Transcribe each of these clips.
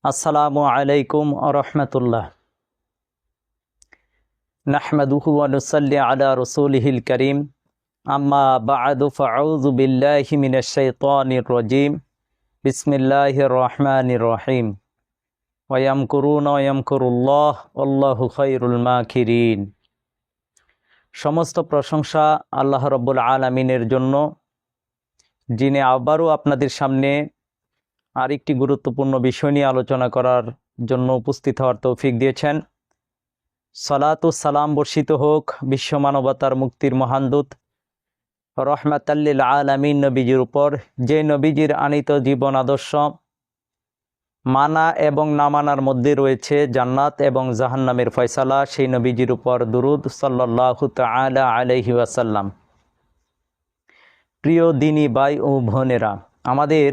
আসসালামু আলাইকুম ওয়া রাহমাতুল্লাহ। নাহমাদুহু ওয়া নুসাল্লি আলা রাসূলিহিল কারীম। আম্মা বা'দু ফাআউযু বিল্লাহি মিনাশ শাইতানির রাজীম। বিসমিল্লাহির রহমানির রহিম। ওয়া ইয়ামকুরুনা ওয়া ইয়ামকুরুল্লাহ ওয়াল্লাহু খায়রুল মাকিরিন। সমস্ত প্রশংসা আল্লাহ রাব্বুল আলামিনের জন্য, যিনি আবারও আপনাদের সামনে আরেকটি গুরুত্বপূর্ণ বিষয় নিয়ে আলোচনা করার জন্য উপস্থিত হওয়ার তৌফিক দিয়েছেন। সালাতু সালাম বর্ষিত হোক বিশ্ব মানবতার মুক্তির মহান দূত রহমাতাল্লিল আলামিন নবীজির উপর, যে নবীজির আনিত জীবন আদর্শ মানা এবং না মানার মধ্যে রয়েছে জান্নাত এবং জাহান্নামের ফয়সালা। সেই নবীজির উপর দুরুদ সাল্লাল্লাহু তাআলা আলাইহি ওয়াসাল্লাম। প্রিয় দিনী ভাই ও বোনেরা, আমাদের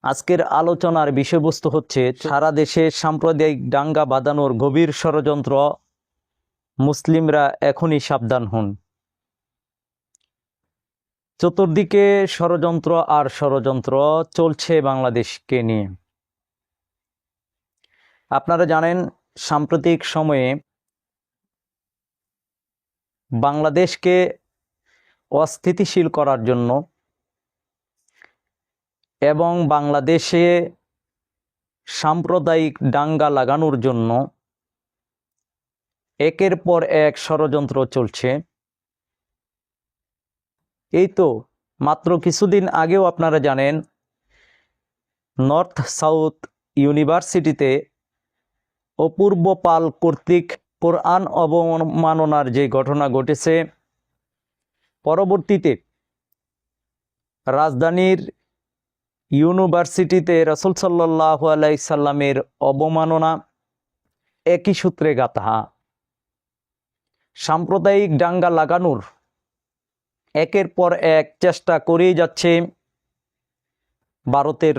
আজকের আলোচনার বিষয়বস্তু হচ্ছে সারা দেশে সাম্প্রদায়িক দাঙ্গা বাঁধানোর গভীর ষড়যন্ত্র। মুসলিমরা এখনই সাবধান হন। চতুর্দিকে ষড়যন্ত্র আর ষড়যন্ত্র চলছে বাংলাদেশকে নিয়ে। আপনারা জানেন, সাম্প্রতিক সময়ে বাংলাদেশকে অস্থিতিশীল করার জন্য এবং বাংলাদেশে সাম্প্রদায়িক দাঙ্গা লাগানোর জন্য একের পর এক ষড়যন্ত্র চলছে। এই তো মাত্র কিছুদিন আগেও আপনারা জানেন, নর্থ সাউথ ইউনিভার্সিটিতে অপূর্ব পাল কর্তৃক কোরআন অবমাননার যে ঘটনা ঘটেছে, পরবর্তীতে রাজধানীর ইউনিভার্সিটিতে রাসূল সাল্লাল্লাহু আলাইহি সাল্লামের অবমাননা একই সূত্রে গাঁথা। সাম্প্রদায়িক দাঙ্গা লাগানোর একের পর এক চেষ্টা করেই যাচ্ছে ভারতের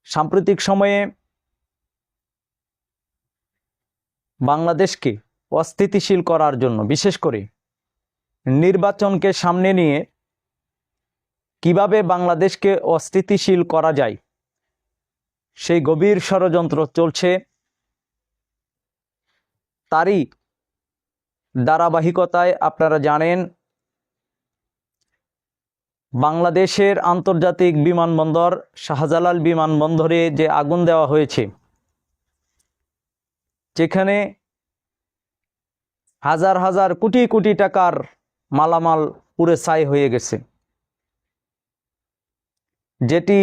সাম্প্রতিক সময়ে বাংলাদেশকে অস্থিতিশীল করার জন্য, বিশেষ করে নির্বাচনকে সামনে নিয়ে কিভাবে বাংলাদেশকে অস্থিতিশীল করা যায় সেই গভীর ষড়যন্ত্র চলছে। তারই ধারাবাহিকতায় আপনারা জানেন, বাংলাদেশের আন্তর্জাতিক বিমানবন্দর শাহজালাল বিমানবন্দরে যে আগুন দেওয়া হয়েছে, যেখানে হাজার হাজার কোটি কোটি টাকার মালামাল পুড়ে ছাই হয়ে গেছে, যেটি